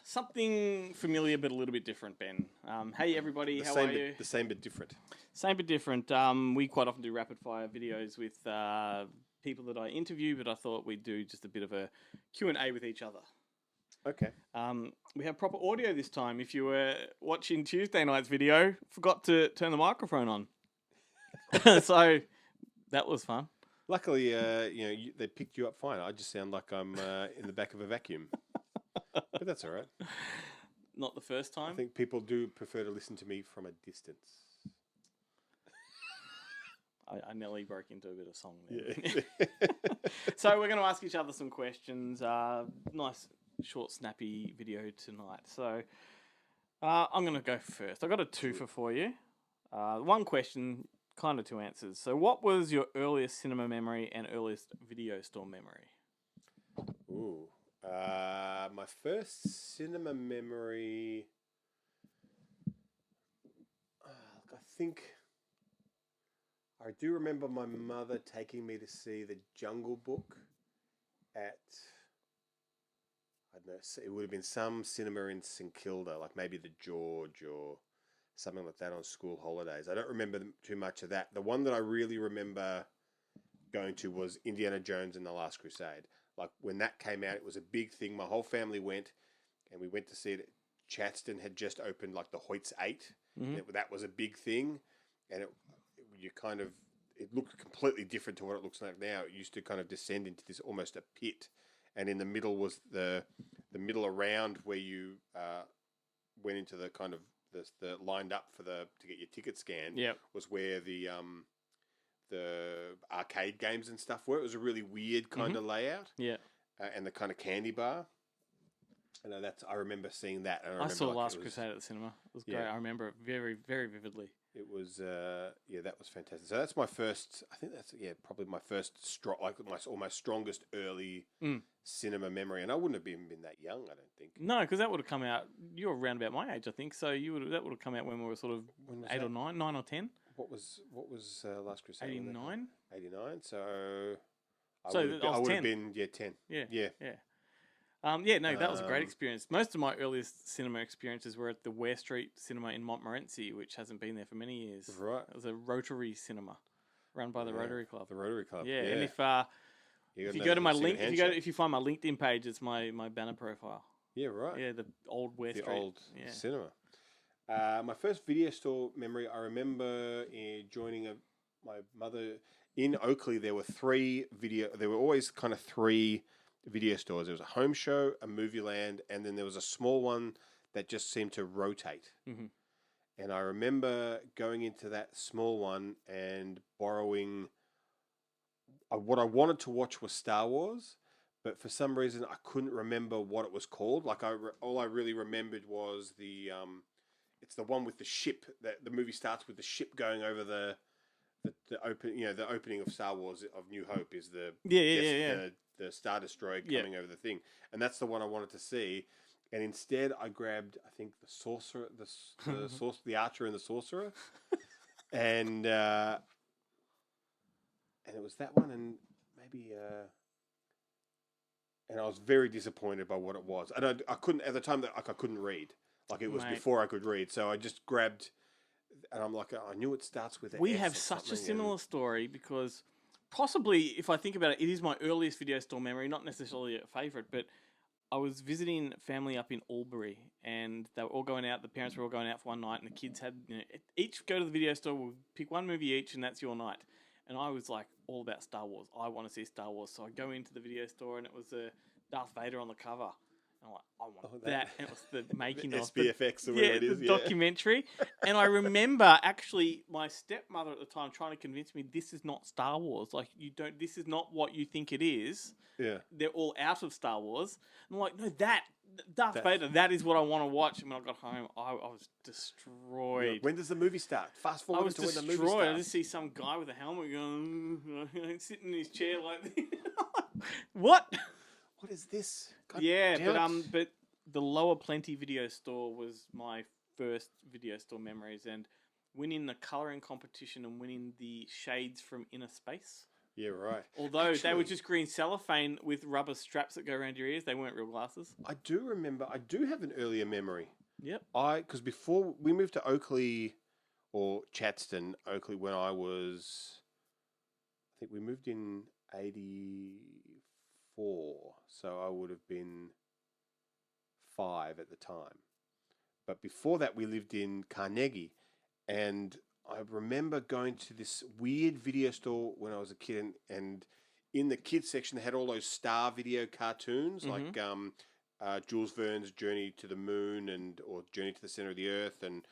Something familiar but a little bit different, Ben. Hey everybody, how are you? The same but different. Same but different. We quite often do rapid fire videos with people that I interview, but I thought we'd do just a bit of a Q&A with each other. Okay. We have proper audio this time. If you were watching Tuesday night's video, forgot to turn the microphone on. So that was fun. Luckily, they picked you up fine. I just sound like I'm in the back of a vacuum. But that's all right. Not the first time. I think people do prefer to listen to me from a distance. I nearly broke into a bit of song there. Yeah. So we're going to ask each other some questions. Nice, short, snappy video tonight. So I'm going to go first. I got a twofer for you. One question, kind of two answers. So what was your earliest cinema memory and earliest video store memory? Ooh. My first cinema memory, I think I do remember my mother taking me to see The Jungle Book at, I don't know, it would have been some cinema in St Kilda, like maybe the George or something like that on school holidays. I don't remember too much of that. The one that I really remember going to was Indiana Jones and the Last Crusade. Like when that came out, it was a big thing. My whole family went, and we went to see it. Chatston had just opened like the Hoyts 8. Mm-hmm. That was a big thing, and it looked completely different to what it looks like now. It used to kind of descend into this almost a pit, and in the middle was the middle around where you went into the kind of the lined up to get your ticket scanned. Yep. Was where the arcade games and stuff were. It was a really weird kind of layout. Yeah. And the kind of candy bar. And I remember seeing that. And I saw Last Crusade at the cinema. It was great. I remember it very, very vividly. It was, that was fantastic. So that's my first, I think that's, probably my first, my almost strongest early cinema memory. And I wouldn't have even been that young, I don't think. No, because that would have come out, you were around about my age, I think. So that would have come out when we were sort of 8 or 9 or 10. What was Last Crusade? 89. 89. So I would 10. have been 10. Yeah. That was a great experience. Most of my earliest cinema experiences were at the Ware Street Cinema in Montmorency, which hasn't been there for many years. Right. It was a Rotary cinema run by the Rotary Club. The Rotary Club. Yeah. And if you go to my link, if you find my LinkedIn page, it's my banner profile. Yeah, right. Yeah, the old Ware Street. The old cinema. My first video store memory, I remember joining my mother in Oakley. There were always kind of three video stores. There was a Home Show, a Movie Land, and then there was a small one that just seemed to rotate. Mm-hmm. And I remember going into that small one and borrowing. What I wanted to watch was Star Wars, but for some reason I couldn't remember what it was called. Like all I really remembered was it's the one with the ship. The movie starts with the ship going over the opening of Star Wars of New Hope is the Star Destroyer coming over the thing, and that's the one I wanted to see. And instead, I grabbed, I think, the Sorcerer, the Archer and the Sorcerer, and it was that one, and maybe. And I was very disappointed by what it was. And I couldn't at the time I couldn't read. Like it was before I could read, so I just grabbed, and I'm like, I knew it starts with. We have such a similar story because possibly, if I think about it, it is my earliest video store memory. Not necessarily a favorite, but I was visiting family up in Albury, and they were all going out. The parents were all going out for one night, and the kids had each go to the video store. We'll pick one movie each, and that's your night. And I was like all about Star Wars. I want to see Star Wars, so I go into the video store, and it was Darth Vader on the cover. I'm like, I want that. And it was the making of SPFX or whatever it is. The documentary. And I remember actually my stepmother at the time trying to convince me this is not Star Wars. Like this is not what you think it is. Yeah. They're all out of Star Wars. And I'm like, no, Darth Vader, that is what I want to watch. And when I got home, I was destroyed. Yeah. When does the movie start? Fast forward to when the movie starts. I just see some guy with a helmet going, sitting in his chair like this. What? What is this? God but the Lower Plenty video store was my first video store memories, and winning the colouring competition and winning the shades from Inner Space. Yeah, right. Although they were Actually, just green cellophane with rubber straps that go around your ears. They weren't real glasses. I do remember. I do have an earlier memory. Yep. Because before we moved to Oakley or Chatston, Oakley, when I was, I think we moved in '84, so I would have been 5 at the time. But before that, we lived in Carnegie, and I remember going to this weird video store when I was a kid, and in the kids section, they had all those Star Video cartoons, like Jules Verne's Journey to the Moon or Journey to the Center of the Earth and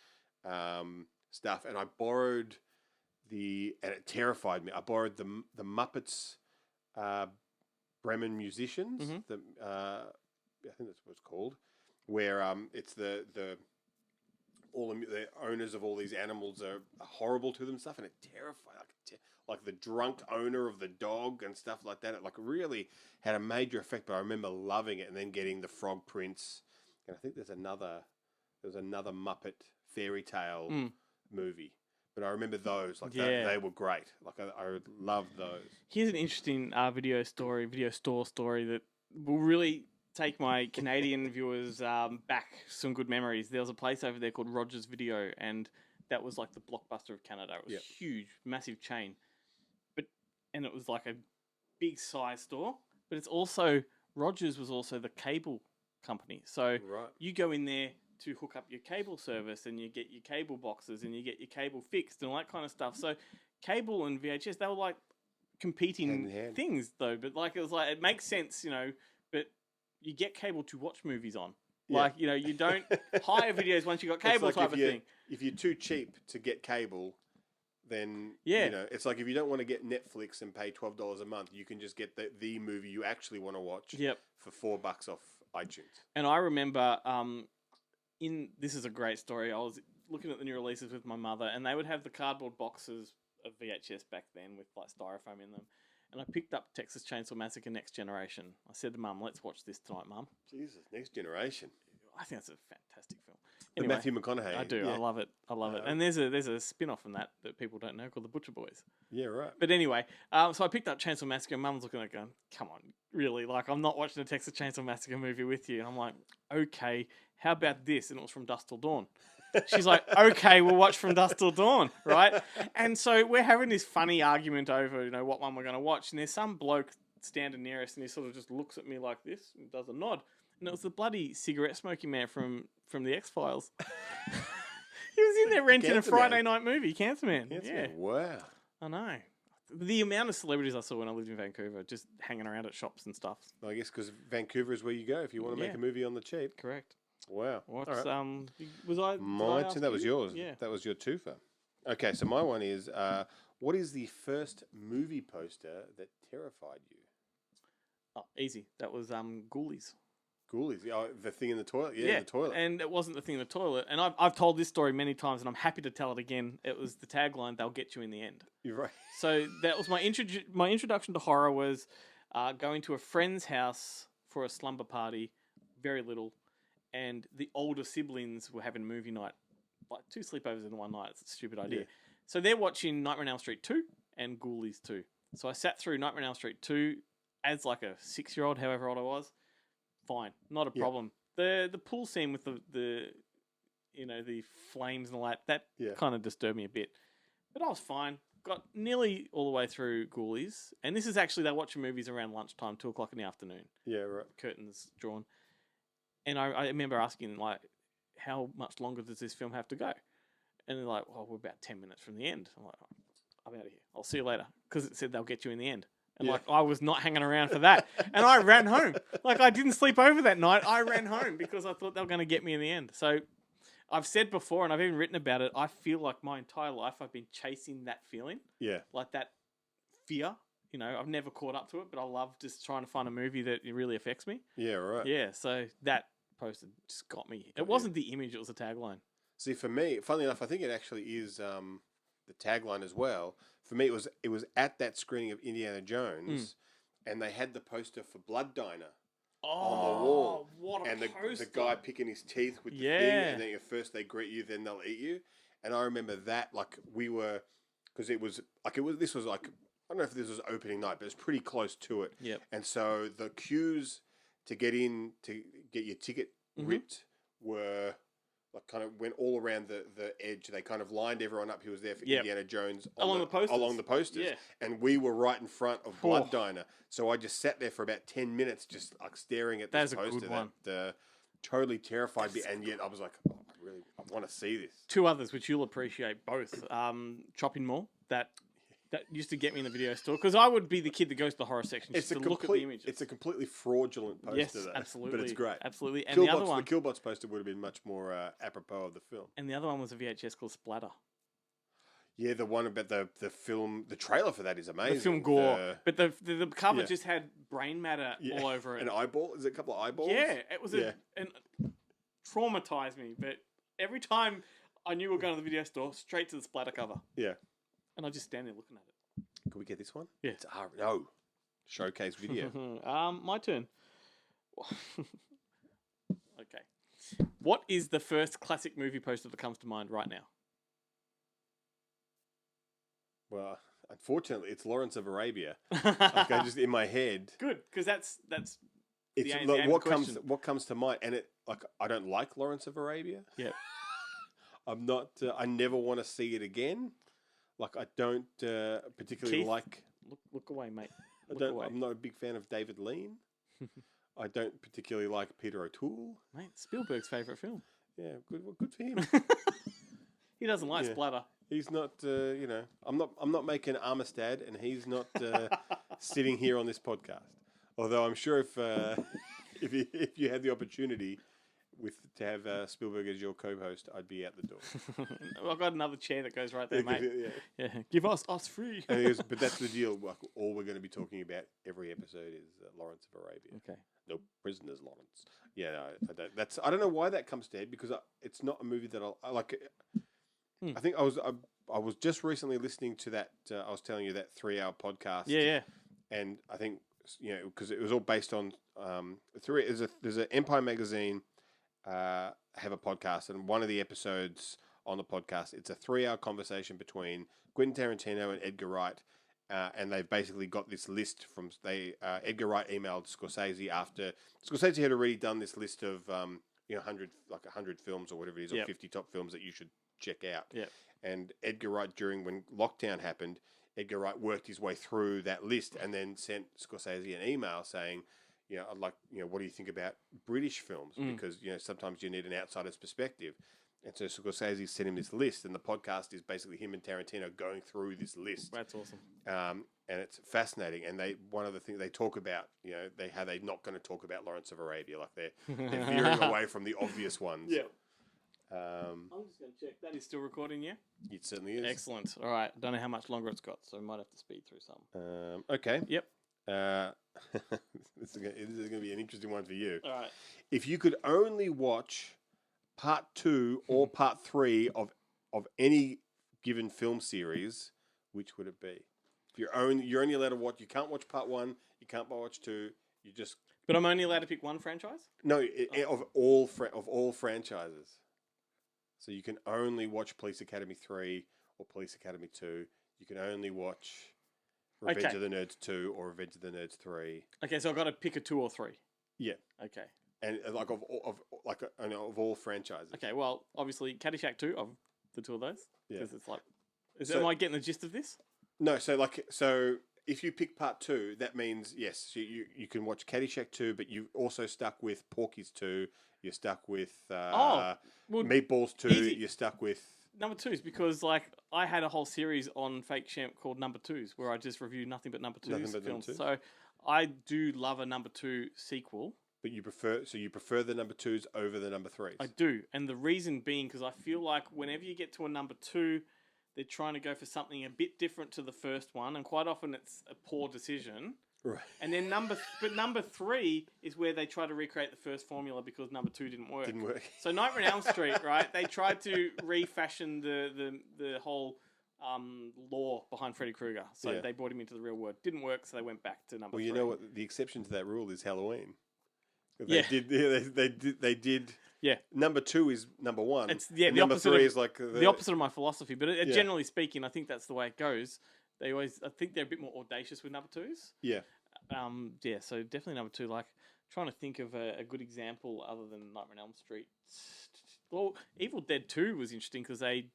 stuff. And I borrowed and it terrified me. I borrowed the Muppets Bremen Musicians. I think that's what it's called, where it's the owners of all these animals are horrible to them and stuff, and it terrified, like the drunk owner of the dog and stuff like that. It like really had a major effect. But I remember loving it, and then getting the Frog Prince, and I think there was another Muppet fairy tale movie. But I remember those, they were great. Like I loved those. Here's an interesting video store story that will really take my Canadian viewers back some good memories. There was a place over there called Rogers Video, and that was like the Blockbuster of Canada. It was huge, massive chain, and it was like a big size store. But it's also Rogers was also the cable company. So you go in there to hook up your cable service, and you get your cable boxes, and you get your cable fixed, and all that kind of stuff. So cable and VHS, they were like competing things, though. But like it was like it makes sense, But you get cable to watch movies on. Like, you don't hire videos once you got cable type of thing. If you're too cheap to get cable, then, it's like if you don't want to get Netflix and pay $12 a month, you can just get the movie you actually want to watch for $4 off iTunes. And I remember, this is a great story. I was looking at the new releases with my mother, and they would have the cardboard boxes of VHS back then with like styrofoam in them. And I picked up Texas Chainsaw Massacre Next Generation. I said to Mum, let's watch this tonight, Mum. Jesus, Next Generation. I think that's a fantastic film. Anyway, Matthew McConaughey. I do. Yeah. I love it. And there's a spin-off from that people don't know called The Butcher Boys. Yeah, right. But anyway, so I picked up Chainsaw Massacre, and Mum's looking at it going, come on, really? Like, I'm not watching a Texas Chainsaw Massacre movie with you. And I'm like, okay, how about this? And it was From Dusk Till Dawn. She's like, okay, we'll watch From Dusk Till Dawn, right? And so we're having this funny argument over, what one we're going to watch. And there's some bloke standing near us, and he sort of just looks at me like this and does a nod. And it was the bloody cigarette smoking man from the X-Files. He was in there renting a Friday night movie, Cancer Man. Yeah. Wow. I know. The amount of celebrities I saw when I lived in Vancouver, just hanging around at shops and stuff. I guess because Vancouver is where you go if you want to make a movie on the cheap. Correct. Wow. What's, right. Was I... Mine, that was yours. Yeah. That was your twofer. Okay, so my one is, what is the first movie poster that terrified you? Oh, easy. That was Ghoulies. Ghoulies, the thing in the toilet? Yeah, the toilet. And it wasn't the thing in the toilet. And I've told this story many times, and I'm happy to tell it again. It was the tagline, they'll get you in the end. You're right. So that was my introduction to horror was going to a friend's house for a slumber party, very little, and the older siblings were having movie night, like 2 sleepovers in one night. It's a stupid idea. Yeah. So they're watching Nightmare on Elm Street 2 and Ghoulies 2. So I sat through Nightmare on Elm Street 2 as like a 6-year-old, however old I was. Fine, not a problem. The pool scene with the flames and all that kind of disturbed me a bit. But I was fine. Got nearly all the way through Ghoulies. And this is actually, they're watching movies around lunchtime, 2 o'clock in the afternoon. Yeah, right. Curtains drawn. And I remember asking, like, how much longer does this film have to go? And they're like, well, we're about 10 minutes from the end. I'm like, I'm out of here. I'll see you later. Because it said they'll get you in the end. And I was not hanging around for that. And I ran home. Like, I didn't sleep over that night. I ran home because I thought they were going to get me in the end. So I've said before, and I've even written about it, I feel like my entire life I've been chasing that feeling. Yeah. Like that fear. I've never caught up to it, but I love just trying to find a movie that really affects me. Yeah, right. Yeah, so that poster just got me. It wasn't the image, it was the tagline. See, for me, funnily enough, I think it actually is the tagline as well. For me, it was at that screening of Indiana Jones, and they had the poster for Blood Diner on the wall. What a poster. The guy picking his teeth with the thing, and then at first they greet you, then they'll eat you. And I remember that, like, we were, because this was like don't know if this was opening night, but it's pretty close to it. Yep. And so the queues to get in to get your ticket ripped were like kind of went all around the edge. They kind of lined everyone up who was there for Indiana Jones along the posters. Along the posters. Yeah. And we were right in front of Blood Diner. So I just sat there for about 10 minutes just like staring at this poster. That's a good one. That totally terrified me. And yet I was like, I want to see this. Two others, which you'll appreciate both. Chopping Mall, that used to get me in the video store because I would be the kid that goes to the horror section just to look at the images. It's a completely fraudulent poster, yes, though. absolutely. But it's great. Absolutely. And the other one... The Killbots poster would have been much more apropos of the film. And the other one was a VHS called Splatter. Yeah, the one about the film... The trailer for that is amazing. The film Gore. But the cover just had brain matter all over it. An eyeball? Is it a couple of eyeballs? Yeah. It was and traumatized me. But every time I knew we were going to the video store, straight to the Splatter cover. Yeah. And I just stand there looking at it. Can we get this one? Yeah. It's no. Showcase video. My turn. Okay. What is the first classic movie poster that comes to mind right now? Well, unfortunately, it's Lawrence of Arabia. Like I just in my head. Good, because that's it's what comes to mind, and it like I don't like Lawrence of Arabia. Yeah. I'm not. I never want to see it again. Like I don't particularly Keith, like. Look away, mate. I'm not a big fan of David Lean. I don't particularly like Peter O'Toole. Mate, Spielberg's favourite film. Yeah, good. Well, good for him. He doesn't like splatter. He's not. I'm not making Armistead, and he's not sitting here on this podcast. Although I'm sure if you had the opportunity. To have Spielberg as your co-host, I'd be out the door. I've got another chair that goes right there, mate. Yeah. Give us free. And he goes, but that's the deal. Like, all we're going to be talking about every episode is Lawrence of Arabia. Okay. No, Prisoners Lawrence. Yeah, no, I don't. I don't know why that comes to head because it's not a movie that I like. I think I was just recently listening to that. I was telling you that 3-hour podcast. Yeah. And I think because it was all based on there's an Empire magazine. Have a podcast, and one of the episodes on the podcast, it's a 3-hour conversation between Quentin Tarantino and Edgar Wright, and they've basically got this list from Edgar Wright emailed Scorsese after Scorsese had already done this list of 100 films or whatever it is, or 50 top films that you should check out. Yeah. And Edgar Wright, when lockdown happened, Edgar Wright worked his way through that list and then sent Scorsese an email saying, I'd like, what do you think about British films? Because, sometimes you need an outsider's perspective. And so Scorsese sent him this list, and the podcast is basically him and Tarantino going through this list. That's awesome. And it's fascinating. And one of the things they talk about, how they're not going to talk about Lawrence of Arabia. Like they're veering away from the obvious ones. Yeah. I'm just going to check. That is still recording, yeah? It certainly is. Excellent. All right. Don't know how much longer it's got, so we might have to speed through some. Okay. Yep. This is going to be an interesting one for you. All right. If you could only watch part 2 or part 3 of any given film series, which would it be? If you're only allowed to watch, you can't watch part 1, you can't watch 2. You just. But I'm only allowed to pick one franchise? No, of all franchises. So you can only watch Police Academy 3 or Police Academy 2. You can only watch Revenge of the Nerds 2 or Revenge of the Nerds 3. Okay, so I've got to pick a 2 or 3. Yeah. Okay. And like of all franchises. Okay, well, obviously Caddyshack 2 of the 2 of those. Yeah. Because it's like, am I getting the gist of this? No, so if you pick part 2, that means yes, you can watch Caddyshack 2, but you're also stuck with Porky's 2. You're stuck with Meatballs 2. Easy. You're stuck with number 2s because I had a whole series on Fake Champ called Number 2s where I just reviewed nothing but number 2s films. So I do love a number 2 sequel. But you prefer the number 2s over the number 3s. I do, and the reason being because I feel like whenever you get to a number 2, they're trying to go for something a bit different to the first one, and quite often it's a poor decision. Right. And then number 3 is where they try to recreate the first formula because number 2 didn't work. So Nightmare on Elm Street, right? They tried to refashion the whole lore behind Freddy Krueger. So they brought him into the real world. Didn't work, so they went back to number 3. Well, you know what? The exception to that rule is Halloween. They did. Yeah. Number 2 is number 1. It's the number opposite 3 of, is like the opposite of my philosophy. But generally speaking, I think that's the way it goes. They always, I think they're a bit more audacious with number twos. Yeah. Yeah, so definitely number two. Like, trying to think of a good example other than Nightmare on Elm Street. Well, Evil Dead 2 was interesting because they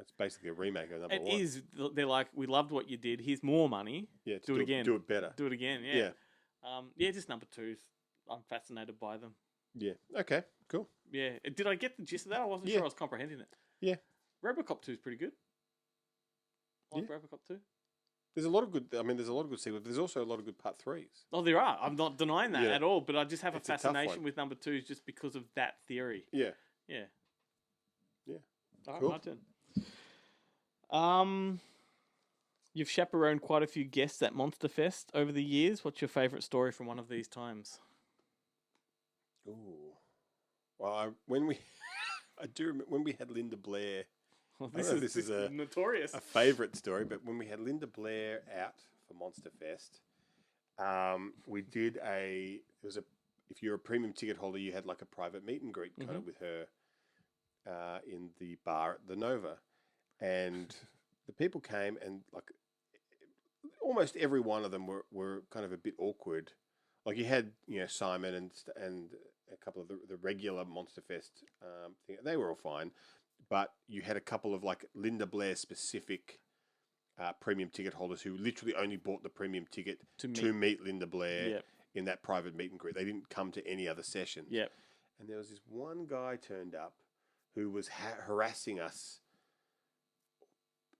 It's basically a remake of number it one. is. They're like, we loved what you did. Here's more money. Yeah, do it again. Do it better. Do it again. Yeah. Yeah, just number twos. I'm fascinated by them. Yeah. Okay. Cool. Yeah. Did I get the gist of that? I wasn't sure I was comprehending it. Yeah. RoboCop 2 is pretty good. Like RoboCop 2. There's a lot of good. I mean, there's a lot of good sequels. There's also a lot of good part threes. Oh, there are. I'm not denying that at all. But I just have It's a a tough fascination one. with number twos just because of that theory. Yeah. Yeah. Yeah. All right, Cool. my turn. You've chaperoned quite a few guests at Monster Fest over the years. What's your favourite story from one of these times? Ooh. Well, when we, I do remember when we had Linda Blair. Well, I don't know if this is notorious. a favourite story, but when we had Linda Blair out for Monster Fest, we did if you're a premium ticket holder, you had like a private meet and greet kind of with her in the bar at the Nova, and the people came and like almost every one of them were kind of a bit awkward. Like you had Simon and a couple of the regular Monster Fest thing. They were all fine. But you had a couple of like Linda Blair specific premium ticket holders who literally only bought the premium ticket to meet Linda Blair in that private meet and greet. They didn't come to any other sessions. Yep. And there was this one guy turned up who was harassing us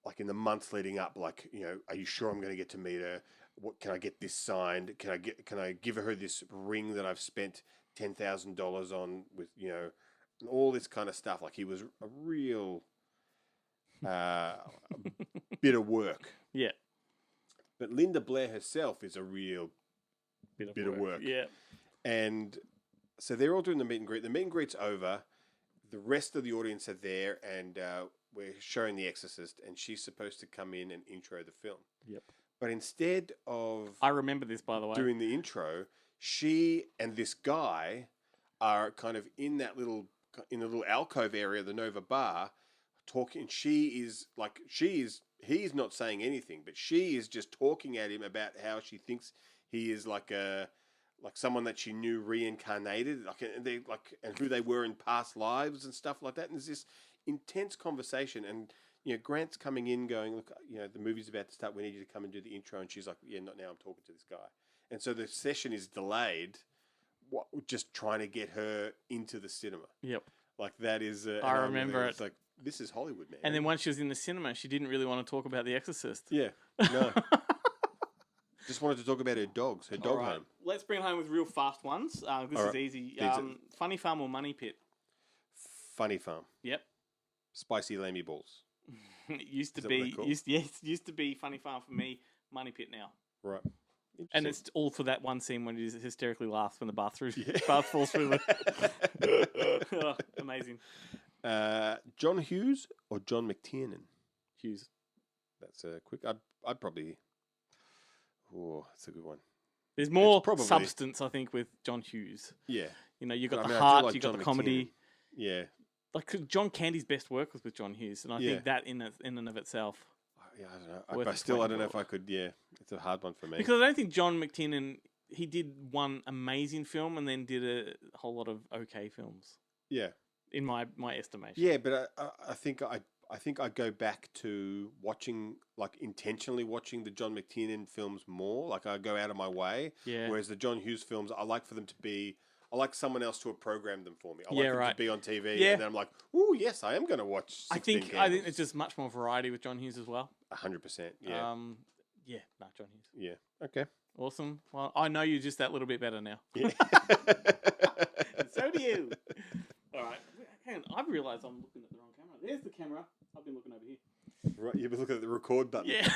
like in the months leading up, like, are you sure I'm going to get to meet her? What can I get this signed? Can I give her this ring that I've spent $10,000 on with, and all this kind of stuff. Like he was a real bit of work. Yeah. But Linda Blair herself is a real bit of work. Yeah. And so they're all doing the meet and greet. The meet and greet's over. The rest of the audience are there, and we're showing The Exorcist, and she's supposed to come in and intro the film. Yep. But instead of I remember this, by the way. doing the intro, she and this guy are kind of in a little alcove area of the Nova bar talking. He's not saying anything, but she is just talking at him about how she thinks he is like someone that she knew reincarnated, and who they were in past lives and stuff like that. And there's this intense conversation, and Grant's coming in going, look, the movie's about to start. We need you to come and do the intro. And she's like, yeah, not now. I'm talking to this guy. And so the session is delayed. Just trying to get her into the cinema. Yep. Like that is. I remember it. It's like, this is Hollywood, man. And then once she was in the cinema, she didn't really want to talk about The Exorcist. Yeah. No. Just wanted to talk about her dogs. Her dog home. Let's bring it home with real fast ones. This is easy. Funny Farm or Money Pit? Funny Farm. Yep. Spicy lamey balls. It used to Is that what be. they're called? Used to be Funny Farm for me. Money Pit now. Right. And it's all for that one scene when he hysterically laughs when the bath falls through the... Amazing. John Hughes or John McTiernan? Hughes. That's a quick. I'd probably. Oh, that's a good one. There's more probably- substance, I think, with John Hughes. Yeah. You got But I the mean, I do heart, like you got John the comedy. McTiernan. Yeah. Like 'cause John Candy's best work was with John Hughes, and I Yeah. think that in and of itself. Yeah, I don't know. Worth I its still, weight I in don't know if gold. I could. Yeah, it's a hard one for me. Because I don't think John McTiernan, he did one amazing film and then did a whole lot of okay films, Yeah. in my estimation. Yeah, but I think I go back to watching, like, intentionally watching the John McTiernan films more. Like, I go out of my way. Yeah. Whereas the John Hughes films, I like for them to be. I like someone else to have programmed them for me. I like them to be on TV, Yeah. and then I'm like, "Ooh, yes, I am going to watch." I think it's just much more variety with John Hughes as well. 100%. Yeah. John Hughes. Yeah. Okay. Awesome. Well, I know you just that little bit better now. Yeah. So do you. All right. Hang on. I've realised I'm looking at the wrong camera. There's the camera. I've been looking over here. Right. You look at the record button. Yeah.